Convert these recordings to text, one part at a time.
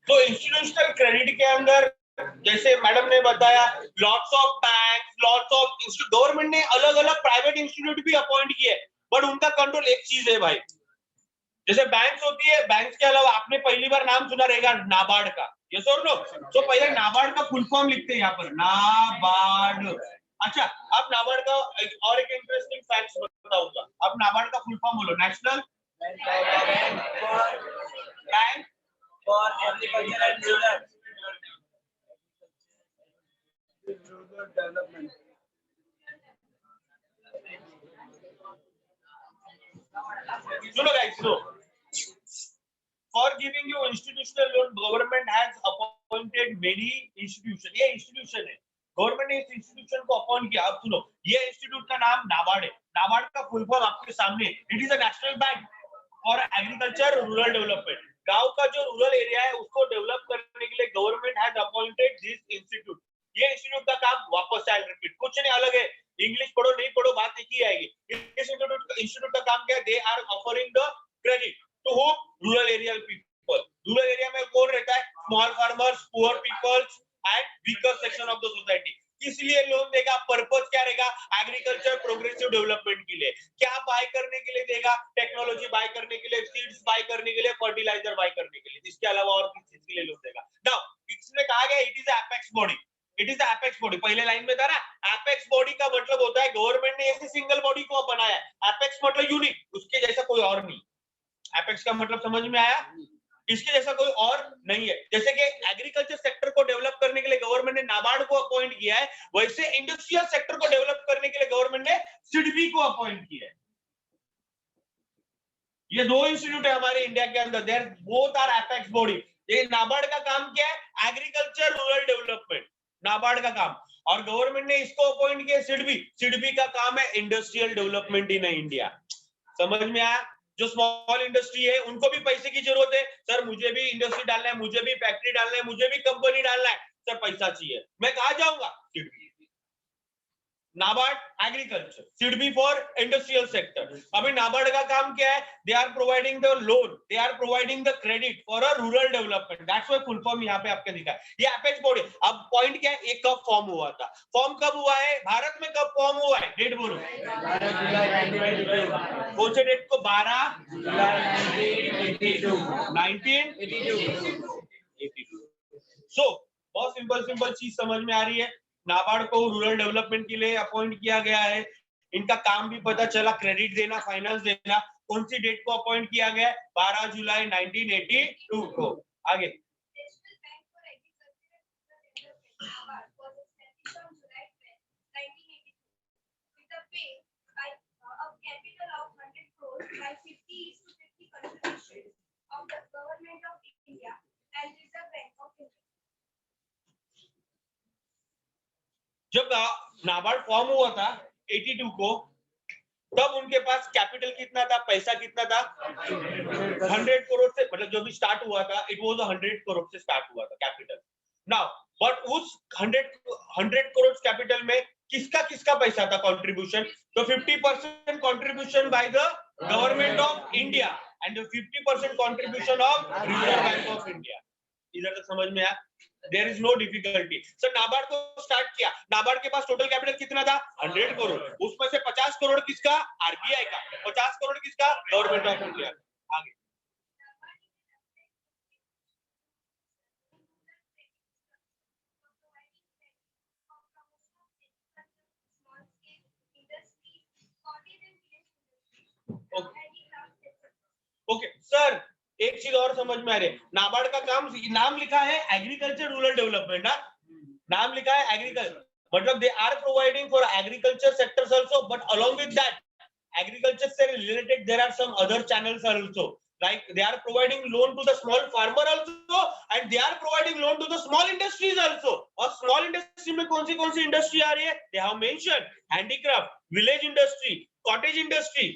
तो institutional credit के अंदर जैसे मैडम ने बताया lots of bank, lots of government ने अलग अलग प्राइवेट इंस्टीट्यूट भी अपॉइंट किए, बट उनका कंट्रोल एक चीज है भाई, जैसे बैंक्स होती है, बैंक्स के अलावा आपने पहली बार नाम सुना रहेगा नाबार्ड का, यस और नो? तो पहले नाबार्ड का फुल फॉर्म लिखते हैं यहाँ पर, नाबार्ड। अच्छा, अब नाबार्ड का और एक इंटरेस्टिंग फैक्ट बताऊंगा। अब नाबार्ड का फुल फॉर्म बोलो, national bank for agriculture and rural development. सुनो गाइस, सुनो। For giving you institutional loan, government has appointed many institution। ये institution है, गवर्नमेंट ने इस इंस्टीट्यूशन को अपॉइंट किया। अब सुनो, ये इंस्टीट्यूट का नाम नाबार्ड है। नाबार्ड का फुल फॉर्म आपके सामने, it is a national bank for agriculture rural development. गांव का जो रूरल एरिया है उसको डेवलप करने के लिए government has appointed this institute. ये इंस्टीट्यूट का काम, वापस से रिपीट, कुछ नहीं अलग है, इंग्लिश पढ़ो नहीं पढ़ो बात एक ही आएगी। इस इंस्टीट्यूट का काम क्या है? They are offering the credit to home rural area people. Rural area में कौन रहता है? Small farmers, poor peoples and weaker section of the society. इसलिए लोन देगा, पर्पस क्या रहेगा? एग्रीकल्चर प्रोग्रेसिव डेवलपमेंट के लिए। क्या बाय करने के लिए देगा? टेक्नोलॉजी बाय करने के लिए, सीड्स बाय करने के लिए, फर्टिलाइजर बाय करने के लिए। इसके अलावा और किस चीज के लिए लोन देगा? नाउ इसमें कहा गया it is apex body. It is apex body, पहले लाइन में था ना, एपेक्स बॉडी का मतलब होता है गवर्नमेंट ने ऐसे सिंगल बॉडी को बनाया। एपेक्स मतलब यूनिक, उसके जैसा कोई और नहीं। एपेक्स का मतलब समझ में आया? इसके जैसा कोई और नहीं है। जैसे कि एग्रीकल्चर सेक्टर को डेवलप करने के लिए गवर्नमेंट ने नाबार्ड को अपॉइंट किया है, वैसे इंडस्ट्रियल सेक्टर को डेवलप करने के लिए गवर्नमेंट ने सिडबी को अपॉइंट किया है। ये दो इंस्टीट्यूट है हमारे इंडिया के अंदर, there both are apex body. ये नाबार्ड का काम क्या है? एग्रीकल्चर रूरल डेवलपमेंट, नाबार्ड का काम। और गवर्नमेंट ने इसको अपॉइंट किया सिडबी। सिडबी का काम है इंडस्ट्रियल डेवलपमेंट इन इंडिया। समझ में आया? जो स्मॉल इंडस्ट्री है उनको भी पैसे की जरूरत है। सर मुझे भी इंडस्ट्री डालना है, मुझे भी फैक्ट्री डालना है, मुझे भी कंपनी डालना है, सर पैसा चाहिए, मैं कहाँ जाऊंगा? SIDBI. NABARD agriculture, SIDBI for industrial sector. अभी नाबार्ड का काम क्या है? They are providing the loan, they are providing the credit for a rural development. That's why full form यहाँ पे आपके दिखा है। ये एपेक्स बॉडी। अब पॉइंट क्या है? ये कब फॉर्म हुआ था? फॉर्म कब हुआ है? भारत में कब फॉर्म हुआ है? डेट बोलो। कौन से डेट को? 12 जुलाई 1982। सो बहुत सिंपल चीज समझ में आ रही है। नाबार्ड को रूरल डेवलपमेंट के लिए अपॉइंट किया गया है। इनका काम भी पता चला, क्रेडिट देना, फाइनेंस देना। कौन सी डेट को अपॉइंट किया गया? 12 जुलाई 1982 को। आगे जब नाबार्ड फॉर्म हुआ था 82 को, तब उनके पास कैपिटल कितना था? पैसा कितना था? 100 करोड़ से, मतलब जो भी स्टार्ट हुआ था इट वाज 100 करोड़ से स्टार्ट हुआ था कैपिटल। नाउ बट उस 100 करोड़ कैपिटल में किसका किसका पैसा था कंट्रीब्यूशन? तो 50% contribution by the government of India and 50% contribution of reserve bank of India. इधर तक समझ में आया? There is no difficulty। Sir NABARD को स्टार्ट किया, नाबार्ड के पास टोटल कैपिटल कितना था? 100 करोड़। उसमें से 50 करोड़ किसका? आरबीआई का। 50 करोड़ किसका? Government of India. आगे ओके सर, एक चीज और समझ में आ रही है। नाबार्ड का काम, नाम लिखा है एग्रीकल्चर रूरल डेवलपमेंट ना, नाम लिखा है एग्रीकल्चर, मतलब they are providing for agriculture sectors also, but along with that agriculture से related there are some other channels also, like they are providing loan to the small farmer also and they are providing loan to the small industries also। और small industry में कौन सी industry आ रही है? they have mentioned handicraft, village industry, cottage industry।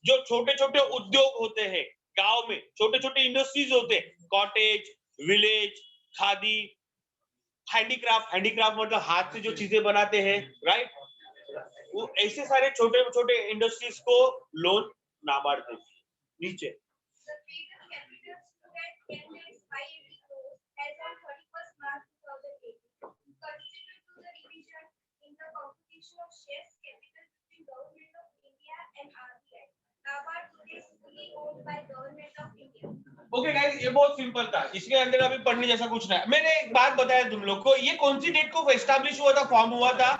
जो छोटे छोटे उद्योग होते हैं गांव में, छोटे छोटे इंडस्ट्रीज होते हैं, cottage, village, khadi, handicraft. Handicraft मतलब हाथ से जो चीजें बनाते हैं, राइट? वो ऐसे सारे छोटे छोटे इंडस्ट्रीज को लोन नाबार्ड देती है। नीचे ओके गाइस, ये बहुत सिंपल था, इसके अंदर अभी पढ़ने जैसा कुछ नहीं। मैंने एक बात बताया तुम लोग को, ये कौन सी डेट को एस्टैब्लिश हुआ था, फॉर्म हुआ था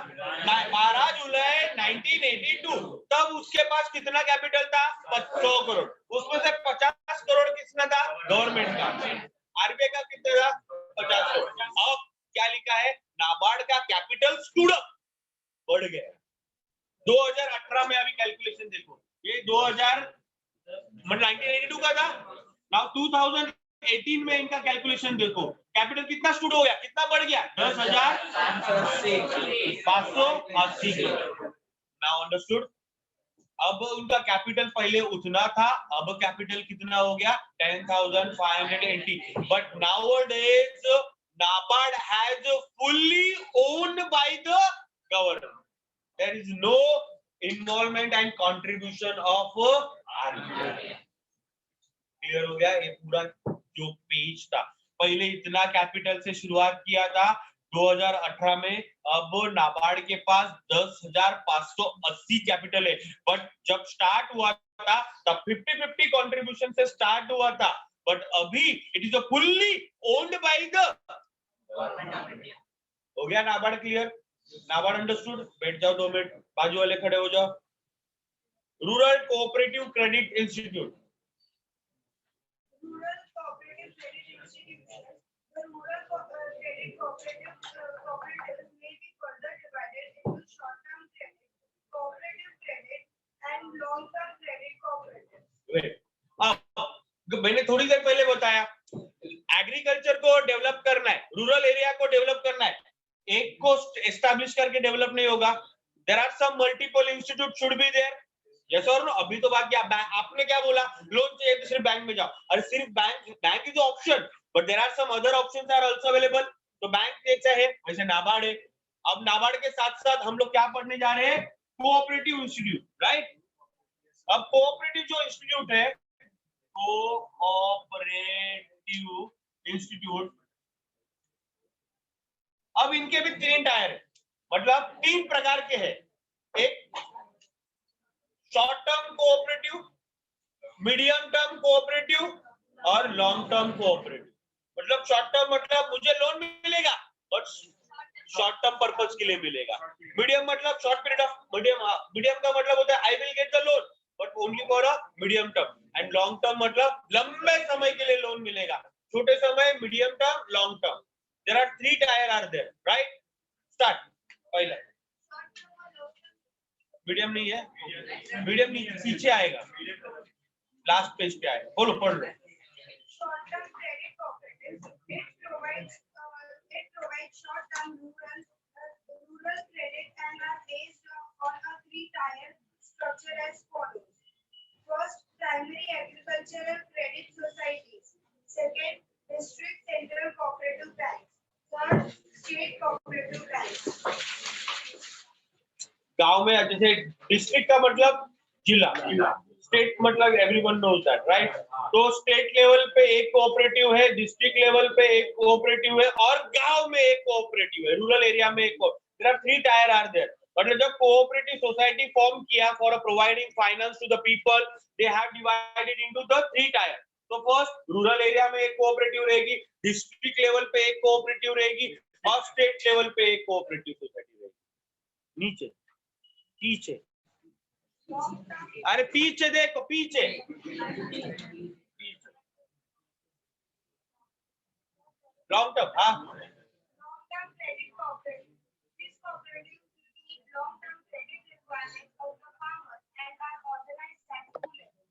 12 जुलाई 1982। तब उसके पास कितना कैपिटल था? 100 करोड़। उसमें से 50 करोड़ किसका था? गवर्नमेंट का। आरबीआई का कितना था? 50 करोड़। अब क्या लिखा है? नाबार्ड का कैपिटल स्टूड अप, बढ़ गया। 2018 में अभी कैलकुलेशन देखो, ये 2000 मतलब 1982 का था। नाउ 2018 में इनका कैलकुलेशन देखो, कैपिटल कितना स्टूड हो गया, कितना बढ़ गया? 10,580 नाउ अंडरस्टूड। अब उनका कैपिटल पहले उतना था, अब कैपिटल कितना हो गया? 10,580। But nowadays NABARD has fully owned by the government. There is no involvement and contribution of RBI. Clear हो गया? ये पूरा जो पेज था, पहले इतना कैपिटल से शुरुआत किया था 2018 में, अब नाबार्ड के पास 10,580 कैपिटल है। बट जब स्टार्ट हुआ था तब 50-50 कंट्रीब्यूशन से स्टार्ट हुआ था, बट अभी it is fully owned by the. हो गया नाबार्ड क्लियर? नाबार्ड अंडरस्टूड? बैठ जाओ 2 मिनट, बाजू वाले खड़े हो जाओ। Rural cooperative credit institute, Rural Cooperative Credit Institution. The rural credit cooperatives may be further divided into short-term credit, cooperative credit, and long-term credit cooperatives. अब मैंने थोड़ी देर पहले बताया, एग्रीकल्चर को डेवलप करना है, रूरल एरिया को डेवलप करना है, एक को एस्टैब्लिश करके डेवलप नहीं होगा। There are some multiple institute should be there. Yes और नो? अभी तो बाकी आपने क्या बोला, लोन चाहिए तो सिर्फ बैंक में जाओ। अरे सिर्फ bank is option, but there are some other options are also available. तो बैंक जैसा है वैसे नाबार्ड है। अब नाबार्ड के साथ साथ हम लोग क्या पढ़ने जा रहे हैं? Cooperative institute, right? अब कोऑपरेटिव जो इंस्टीट्यूट है, कोऑपरेटिव इंस्टीट्यूट, अब इनके भी 3 टायर है, मतलब 3 प्रकार के हैं। एक short term cooperative, medium term cooperative और लॉन्ग टर्म कोऑपरेटिव। मतलब शॉर्ट टर्म मतलब मुझे लोन मिलेगा बट शॉर्ट टर्म पर्पस के लिए मिलेगा। मीडियम मतलब शॉर्ट पीरियड ऑफ मीडियम का मतलब होता है I will get the loan but only for a medium term. And long term मतलब लंबे समय के लिए लोन मिलेगा। छोटे समय medium term, long term. There are 3 tier are there, right? Start. पहला मीडियम नहीं है, मीडियम नहीं, पीछे आएगा, लास्ट पेज पे आएगा। बोलो, पढ़ लो। Short-term credit cooperatives. It provides short-term rural credit and are based on a 3-tier structure as follows. First, primary agricultural credit societies. Second, district central cooperative banks. Third, state cooperative banks. गांव में जैसे district का मतलब जिला, state मतलब everyone knows that, right? तो state level पे एक कोऑपरेटिव है, डिस्ट्रिक्ट लेवल पे एक कोऑपरेटिव है और गांव में एक कोऑपरेटिव है, रूरल एरिया में एक। There are 3 tier are there. मतलब जब कोऑपरेटिव सोसाइटी फॉर्म किया for providing finance to the people, they have divided into the 3 tier. तो फर्स्ट रूरल एरिया में एक कोऑपरेटिव रहेगी, डिस्ट्रिक्ट लेवल पे एक कोऑपरेटिव रहेगी और स्टेट लेवल पे एक कोऑपरेटिव सोसाइटी रहेगी। नीचे पीछे, अरे पीछे देखो, पीछे लॉन्ग टर्म। हाँ, Long-term credit cooperative. These cooperatives meet long-term credit requirements of the farmers and are organized at 2 levels.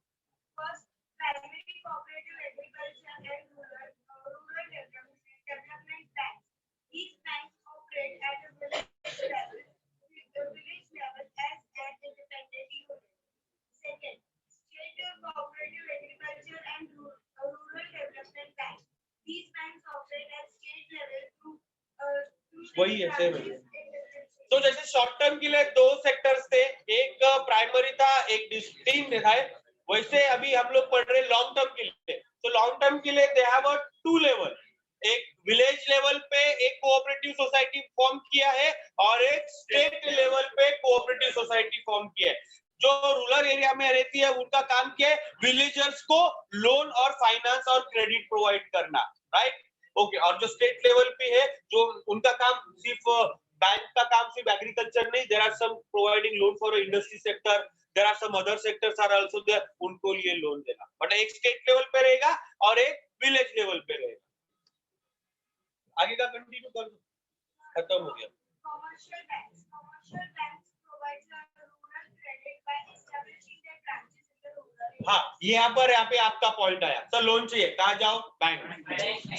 First, primary cooperative agriculture and rural development banks. These banks operate at a village level as an independent unit. Second, state cooperative agriculture and rural development banks. These banks operate at state level through वही है, same है। तो जैसे short term के लिए दो sectors थे, एक प्राइमरी था, एक तीन था, वैसे अभी हम लोग पढ़ रहे लॉन्ग टर्म के लिए। तो लॉन्ग टर्म के लिए दे हैव अ 2 लेवल, एक विलेज लेवल पे एक कोऑपरेटिव सोसाइटी फॉर्म किया है और एक स्टेट लेवल पे कोऑपरेटिव सोसाइटी फॉर्म किया है। जो रूरल एरिया में रहती है उनका काम क्या है, विलेजर्स को लोन और फाइनेंस और क्रेडिट प्रोवाइड करना, राइट? ओके, और जो स्टेट लेवल पे है, जो उनका काम सिर्फ बैंक का काम सिर्फ एग्रीकल्चर नहीं, there are some providing loan for industry sector, there are some other sectors are also there, उनको लिए लोन देना। बट एक स्टेट लेवल पे रहेगा और एक विलेज लेवल पे रहेगा। आगे का कंटिन्यू कर दो, खत्म हो गया। Commercial banks provides a rural credit by establishing their branches in the rural area. हाँ, यहाँ पे आपका पॉइंट आया। सर लोन चाहिए, कहाँ जाओ? Bank.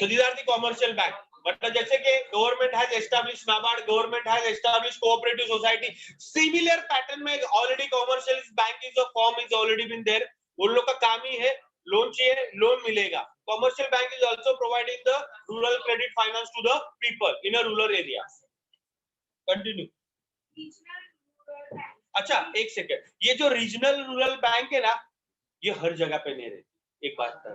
So these are the commercial bank. मतलब जैसे कि government has established NABARD, government has established cooperative society, similar pattern में already commercial bank is a form is already been there. उन लोग का काम ही है लोन चाहिए, लोन मिलेगा। Commercial bank is also providing the rural credit finance to the people in a rural area. Continue. Regional rural banks. अच्छा एक second, ये जो रीजनल रूरल बैंक है ना, ये हर जगह पे नहीं रहते। एक बात था,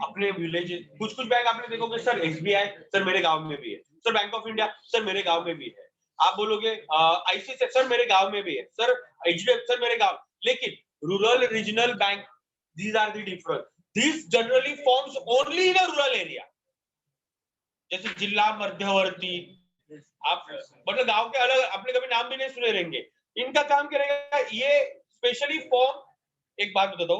अपने विलेज कुछ बैंक आपने देखोगे, सर एसबीआई सर मेरे गांव में भी है, sir bank of India sir मेरे गांव में भी है। आप बोलोगे आईसीआईसीआई सर मेरे गांव में भी है, सर एचडीएफसी सर मेरे गांव। लेकिन rural regional bank, these are the difference, this generally forms only in a rural area. जैसे जिला मध्यवर्ती, आप मतलब गांव के अलग आपने कभी नाम भी नहीं सुने रहेंगे, इनका काम क्या रहेगा, ये स्पेशली फॉर्म। एक बात बता दो,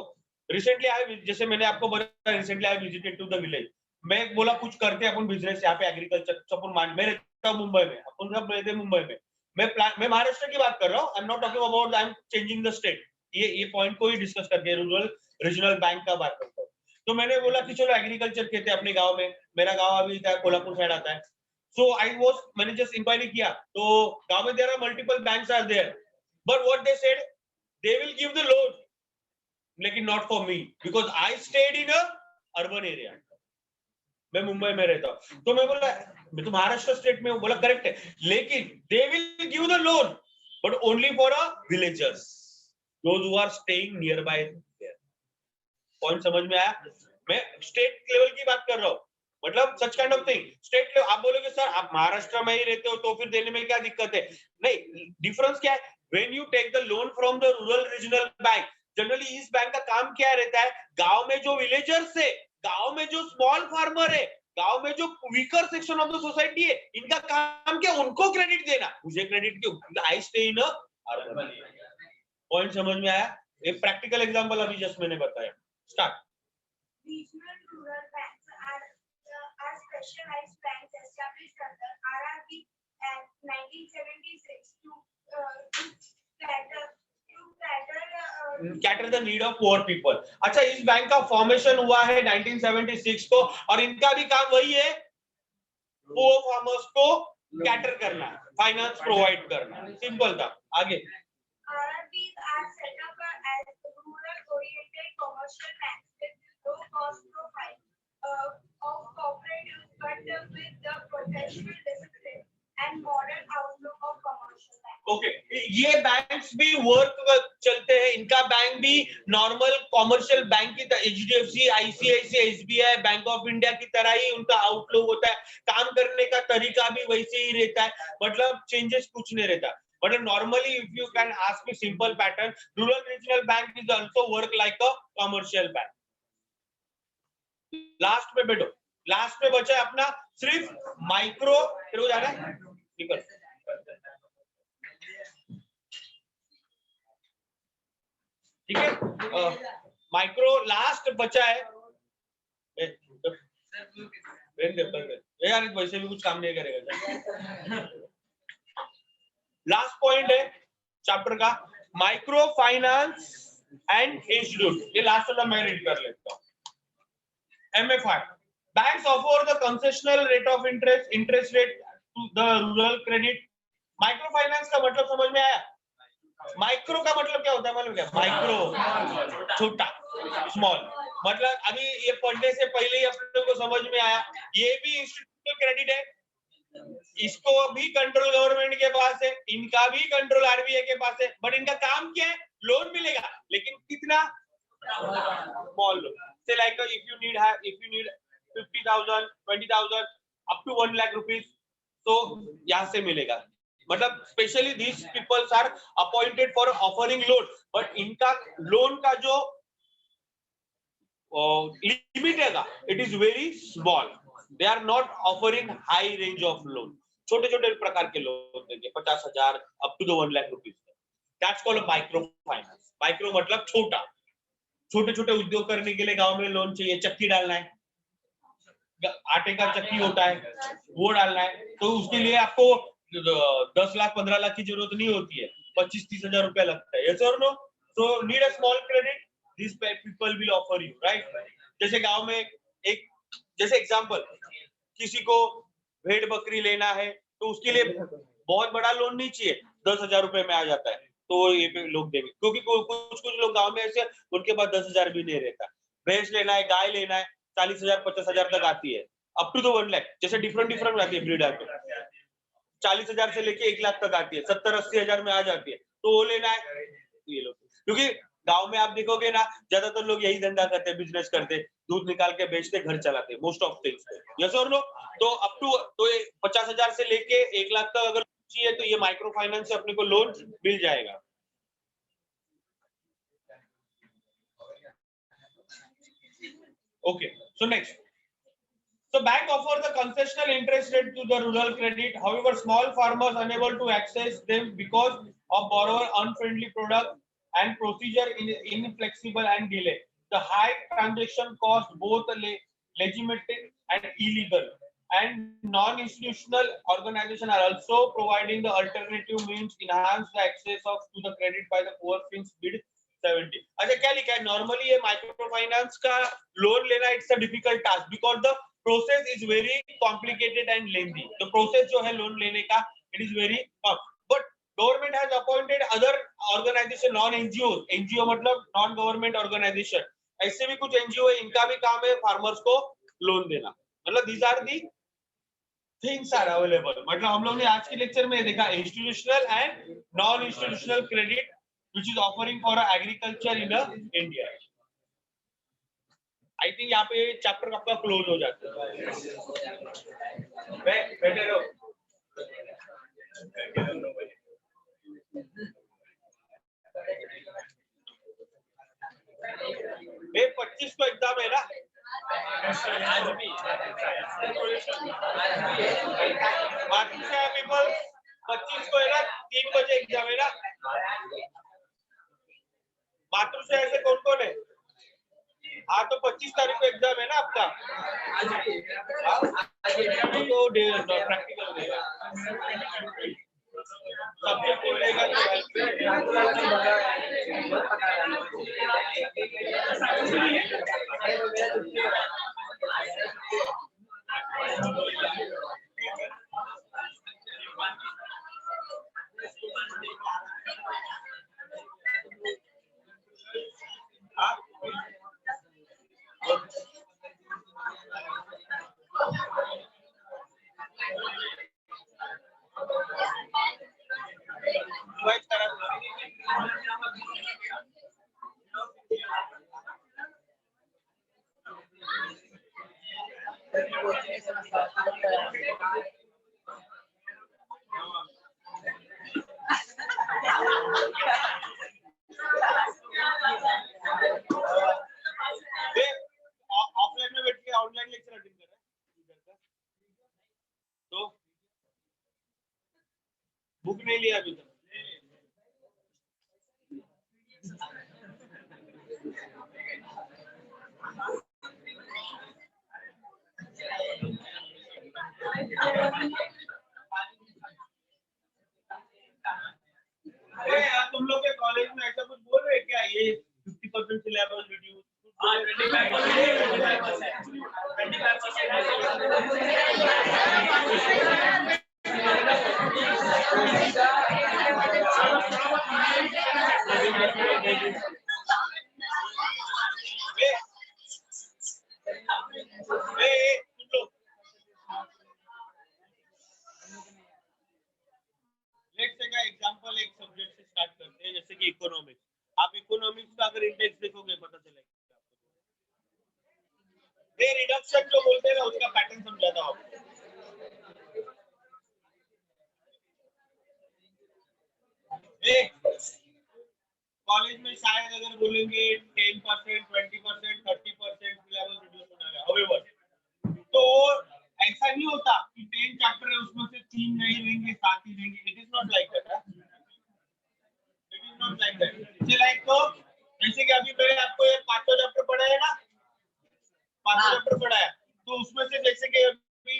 रिसेंटली आई, जैसे मैंने आपको बताया recently I visited to the village. मैं बोला कुछ करते हैं अपन बिजनेस यहाँ पे एग्रीकल्चर, अपन मान मैं रहता हूँ मुंबई में, अपन सब रहते हैं मुंबई में, मैं महाराष्ट्र की बात कर रहा हूँ, I am not talking about I am changing the state. ये पॉइंट को ही डिस्कस करके रूरल रीजनल बैंक का बात करता हूँ। तो मैंने बोला कि चलो एग्रीकल्चर कहते हैं अपने गाँव में, मेरा गाँव अभी कोल्हापुर साइड आता है। सो आई वाज, मैंने जस्ट इंक्वायरी किया, तो गाँव में there are multiple banks are there, but what they said, they will give the loan, लेकिन not for me because I stayed in a urban area. मैं मुंबई में रहता हूँ, तो मैं बोला मैं तो महाराष्ट्र स्टेट में हूँ, बोला करेक्ट है, लेकिन they will give the loan but only for a villagers, those who are staying nearby there. Point समझ में आया? मैं स्टेट लेवल की बात कर रहा हूँ, मतलब such kind of thing state level. आप बोलोगे सर आप महाराष्ट्र में ही रहते हो तो फिर देने में क्या दिक्कत है? नहीं, डिफरेंस क्या है, when you take the loan from the rural regional bank, generally इस बैंक का काम क्या रहता है, गांव में जो विलेजर्स है, गांव में जो स्मॉल फार्मर है, गांव में जो weaker section of the society है, इनका काम क्या, उनको क्रेडिट देना। मुझे क्रेडिट क्यों? I stay in urban area. Point समझ में आया? एक प्रैक्टिकल एग्जांपल अभी जस्ट मैंने बताया। Start. Regional rural banks are specialized banks established under RRB Act 1976 to cater the need of poor people। अच्छा, इस बैंक का फॉर्मेशन हुआ है 1976 को, और इनका भी काम वही है, पुअर फार्मर्स को कैटर करना, फाइनेंस प्रोवाइड करना। सिंपल था। आगे। RRBs are set up as rural-oriented commercial banks with low cost profile of cooperatives, but with the professional discipline and modern outlook of commercial banks. Okay, ये banks भी work चलते हैं, इनका bank भी normal commercial bank की तरह, HDFC, ICICI, SBI, bank of India की तरह ही उनका आउटलुक होता है, काम करने का तरीका भी वैसे ही रहता है, मतलब चेंजेस कुछ नहीं रहता। But normally, if you can ask me simple pattern, rural regional bank is also work like a commercial bank. Last में बैठो, लास्ट में बचा है अपना सिर्फ माइक्रो, फिर हो जाना निकल। ठीक है, माइक्रो लास्ट बचा है। यार वैसे भी कुछ काम नहीं करेगा। लास्ट पॉइंट है चैप्टर का, माइक्रो फाइनेंस एंड इंस्टीट्यूट। ये लास्ट वाला मैं रीड कर लेता हूँ। MFI, banks offer the concessional rate of interest rate to the rural credit। Micro finance का मतलब समझ में आया? माइक्रो का मतलब क्या होता है मालूम क्या? माइक्रो छोटा, स्मॉल, मतलब अभी ये पढ़ने से पहले ही अपने को समझ में आया, ये भी इंस्टीट्यूशनल क्रेडिट है, इसको भी कंट्रोल गवर्नमेंट के पास है, इनका भी कंट्रोल आरबीआई के पास है, बट इनका काम क्या है? लोन मिलेगा, लेकिन कितना? Small loan. Say like if you need 50,000 20,000 up to 1 lakh rupees, तो यहाँ से मिलेगा। मतलब specially these peoples are appointed for offering loan, but इनका लोन का जो लिमिट है, it is very small. They are not offering high range of loan. छोटे छोटे प्रकार के लोन देंगे, 50,000 up to the 1 lakh rupees. That's called micro finance. Micro मतलब छोटा। छोटे छोटे उद्योग करने के लिए गांव में लोन चाहिए, चक्की डालना है, आटे का चक्की होता है, वो डालना है, तो उसके लिए आपको 10 लाख 15 लाख की जरूरत नहीं होती है, 25-30 हजार रुपया लगता है। यस और no? So need a small credit, this people will offer you, right? जैसे गांव में एक, जैसे एग्जांपल, किसी को भेड़ बकरी लेना है, तो उसके लिए बहुत बड़ा लोन नहीं चाहिए, 10,000 रुपए में आ जाता है, तो ये लोग देंगे। क्योंकि कुछ कुछ लोग गांव में ऐसे, उनके पास 10,000 भी नहीं रहता। भैंस लेना है, गाय लेना है, 40,000 50,000 तक आती है, अप टू द 1 लाख। जैसे डिफरेंट डिफरेंट आती है ब्रीड आती है, 40,000 से लेके 1 लाख तक आती है, 70-80 हजार में आ जाती है, तो वो लेना है। ये लोग, क्योंकि गांव में आप देखोगे ना, ज्यादातर लोग यही धंधा करते हैं, बिजनेस करते, दूध निकाल के बेचते, घर चलाते, मोस्ट ऑफ थिंग्स। यस और नो? तो अप टू, तो 50,000 से लेके 1 लाख तक अगर चाहिए, तो ये माइक्रो फाइनेंस से अपने को लोन मिल जाएगा। Okay, so next. So bank offers the concessional interest rate to the rural credit. However, small farmers unable to access them because of borrower unfriendly product and procedure inflexible and delay. The high transaction cost both legitimate and illegal. And non-institutional organizations are also providing the alternative means enhance the access of to the credit by the poor since mid 70. अच्छा, क्या लिखा है? Normally ये micro finance का loan लेना it's a difficult task because the process is very complicated and lengthy. तो process जो है लोन लेने का, it is very but government has appointed other organisation, non NGO. NGO मतलब नॉन गवर्नमेंट ऑर्गेनाइजेशन। ऐसे भी कुछ एनजीओ है, इनका भी काम है फार्मर्स को लोन देना। मतलब these are the things are available. मतलब हम लोग ने आज के लेक्चर में देखा institutional and non institutional credit which is offering for agriculture in India. I think यहाँ पे चैप्टर आपका क्लोज हो जाता है। बैठे रहो। ये 25 को एग्जाम है ना? आज भी मातृशा पीपल 25 को है ना? 3 बजे एग्जाम है ना? मातृशा ऐसे कौन कौन है? हाँ, तो 25 तारीख को एग्जाम है ना आपका? तो प्रैक्टिकल रहेगा, सब्जेक्टिव रहेगा। ऑफलाइन में बैठ के ऑनलाइन लेक्चर अटेंड कर रहे हैं, तो बुक नहीं लिया अभी तक। तुम लोग के कॉलेज में ऐसा कुछ बोल रहे क्या? ये 50% सिलेबस रिड्यूस, एग्जांपल एक सब्जेक्ट से स्टार्ट करते हैं, जैसे कि इकोनॉमिक्स। आप इकोनॉमिक्स का अगर इंडेक्स देखोगे पता चलेगा आपको। ये रिडक्शन जो बोलते हैं ना, उसका पैटर्न समझाता हूं आपको। कॉलेज में शायद अगर बोलेंगे 10%, 20%, 30% सिलेबस रिड्यूस होना है, however, तो ऐसा नहीं होता कि 10 चैप्टर है उसमें से 3 नहीं रहेंगे, 7 ही रहेंगे। It is not like that. It is not like that. जैसे कि अभी मैंने आपको ये 5 चैप्टर पढ़ाया है ना, 5 चैप्टर पढ़ाया, तो उसमें से जैसे कि अभी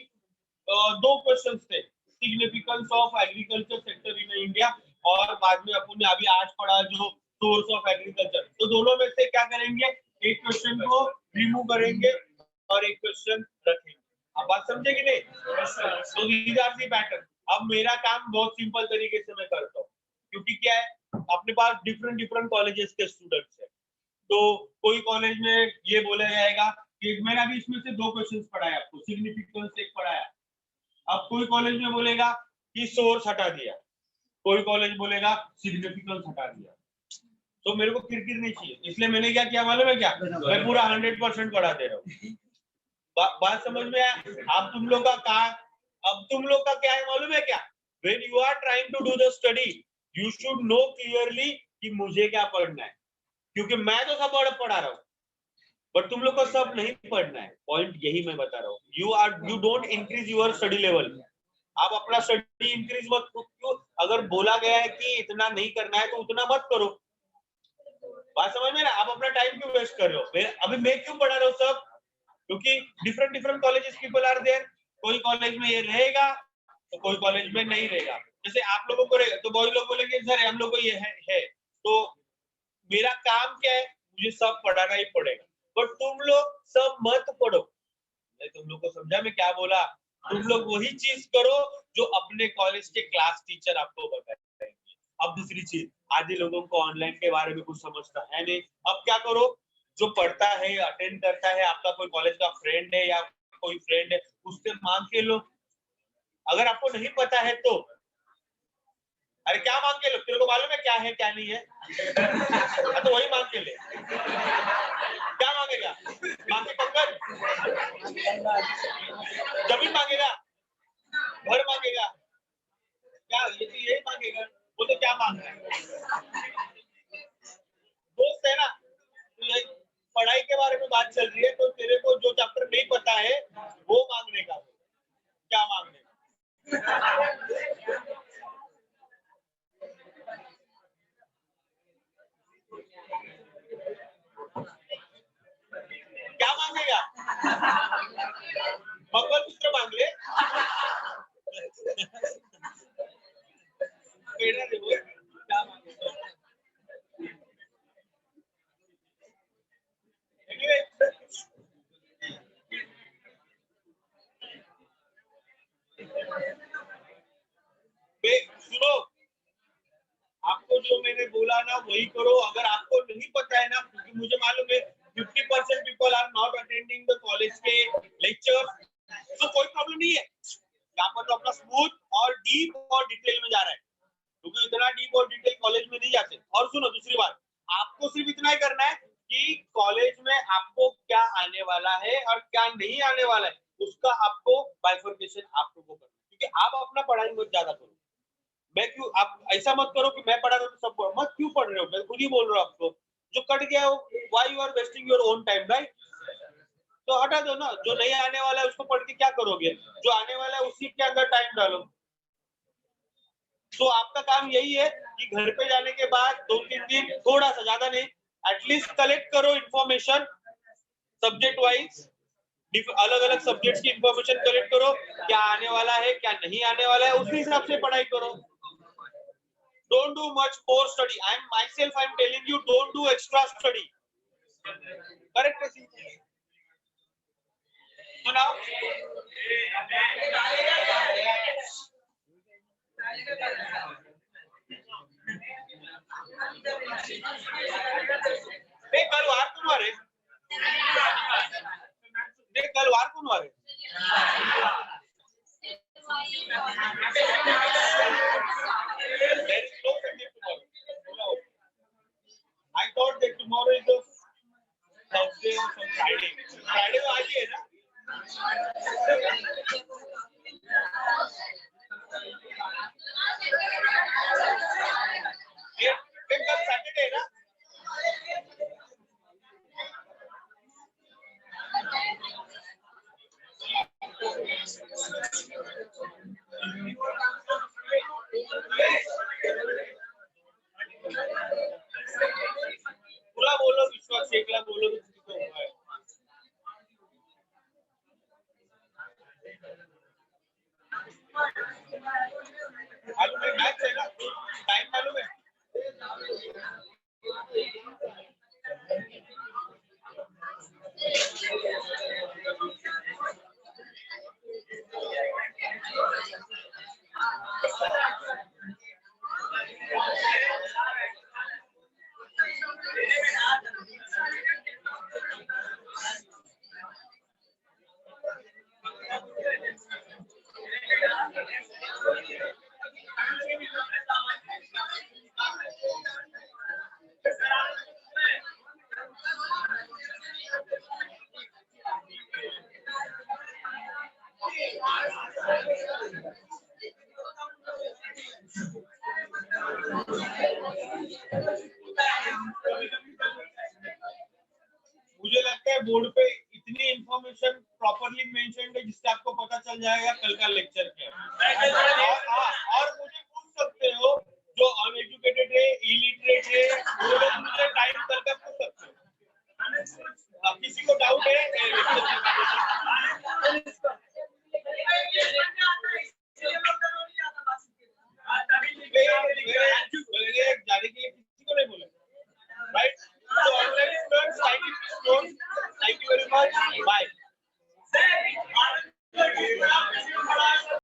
2 क्वेश्चंस थे, significance of agriculture sector in India, और बाद में अपन ने अभी आज पढ़ा जो सोर्स ऑफ एग्रीकल्चर। तो दोनों में से क्या करेंगे, एक क्वेश्चन को रिमूव करेंगे और एक क्वेश्चन रखेंगे। अब बात समझे कि नहीं? तो दीज आर दी पैटर्न। अब मेरा काम बहुत सिंपल तरीके से मैं करता हूँ, क्योंकि क्या है, अपने पास डिफरेंट कॉलेजेस के स्टूडेंट्स हैं। तो कोई कॉलेज में ये बोला जाएगा कि मैंने अभी इसमें से 2 क्वेश्चंस पढ़ाए आपको, सिग्निफिकेंस एक पढ़ाया। अब कोई कॉलेज में बोलेगा कि सोर्स हटा दिया, कोई कॉलेज बोलेगा सिग्निफिकेंस हटा दिया। तो मेरे को किरकिर नहीं चाहिए, इसलिए मैंने क्या किया मालूम है क्या, मैं पूरा 100% पढ़ा दे रहा हूँ। बात समझ में आया? अब तुम लोग का क्या है मालूम है क्या, when you are trying to do the study you should know clearly कि मुझे क्या पढ़ना है, क्योंकि मैं तो सब पढ़ा रहा हूँ, बट तुम लोग को सब नहीं पढ़ना है। पॉइंट यही मैं बता रहा हूँ। You don't increase your study level. आप अपना स्टडी इंक्रीज मत करो। अगर बोला गया है कि इतना नहीं करना है तो उतना मत करो। बात समझ में ना? आप अपना टाइम क्यों वेस्ट कर रहे हो? अभी मैं क्यों पढ़ा रहा हूँ सब, क्योंकि different colleges people are there. कोई कॉलेज में ये रहेगा तो कोई कॉलेज में नहीं रहेगा। जैसे आप लोगों को रहेगा तो बहुत लोग बोलेंगे सर हम लोग को ये है। तो मेरा काम क्या है, मुझे सब पढ़ाना ही पड़ेगा, बट तुम लोग सब मत पढ़ो। मैं तुम लोग को समझा मैं क्या बोला? तुम लोग वही चीज करो जो अपने कॉलेज के क्लास टीचर आपको बताएंगे। अब दूसरी चीज, आधे लोगों को ऑनलाइन के बारे में कुछ समझता है नहीं। अब क्या करो, जो पढ़ता है अटेंड करता है, आपका कोई कॉलेज का फ्रेंड है या कोई फ्रेंड है, उससे मांग के लो। अगर आपको नहीं पता है तो अरे क्या मांग के लो, तेरे को मालूम है क्या है क्या नहीं है? तो वही मांग के ले। क्या मांगेगा? मांगे पंकज जमीन मांगेगा, घर मांगेगा, क्या ये तो यही मांगेगा। वो तो क्या मांग रहा है, दोस्त है ना। तो ये पढ़ाई के बारे में बात चल रही है, तो तेरे को जो चैप्टर नहीं पता है वो मांगने का, क्या मांगने का? क्या मांगेगा? मंगलसूत्र मांग ले। क्या मांगेगा? सुनो, आपको जो मैंने बोला ना वही करो। अगर आपको नहीं पता है ना, क्योंकि मुझे मालूम है 50% people are not attending the college के लेक्चर, तो कोई प्रॉब्लम नहीं है। यहाँ पर तो अपना स्मूथ और डीप और डिटेल में जा रहा है, क्योंकि इतना डीप और डिटेल कॉलेज में नहीं जाते। और सुनो दूसरी बात, आपको सिर्फ इतना ही करना है कि कॉलेज में आपको क्या आने वाला है और क्या नहीं आने वाला है, उसका आपको बाइफर्केशन आपको करना है। क्योंकि आप अपना पढ़ाई मत ज्यादा करो। मैं क्यों, आप ऐसा मत करो कि मैं पढ़ा रहा हूँ तो सब मत क्यों पढ़ रहे हो। मैं खुद ही बोल रहा हूँ आपको, जो कट गया हो why you are wasting your own time, right? तो हटा दो ना। जो नहीं आने वाला है उसको पढ़ के क्या करोगे? जो आने वाला है उसी के अंदर टाइम डालो। तो आपका काम यही है कि घर पे जाने के बाद 2-3 दिन, थोड़ा सा ज्यादा नहीं, एटलीस्ट कलेक्ट करो इंफॉर्मेशन सब्जेक्ट वाइज। अलग अलग सब्जेक्ट्स की इंफॉर्मेशन कलेक्ट करो, क्या आने वाला है क्या नहीं आने वाला है, उसी हिसाब से पढ़ाई करो। Don't do much more study. I'm telling you, don't do extra study. Correct? So now, कल वार कौन वार है? कल वार कौन वार है? There is no ये कल सैटरडे है ना? पूरा बोलो विश्वास शेखला बोलो तो किसी को होगा है। मालूम है मैच है ना? टाइम मालूम है? मुझे लगता है बोर्ड पे इतनी इंफॉर्मेशन प्रॉपरली मेंशन्ड है जिससे आपको पता चल जाएगा कल का लेक्चर क्या है। और मुझे पूछ सकते हो जो अनएजुकेटेड है, इलिटरेट है, वो लोग मुझे टाइम करके पूछ सकते हो। किसी को डाउट है जाने के लिए किसी को नहीं बोला, right? So online students, thank you very much. Bye.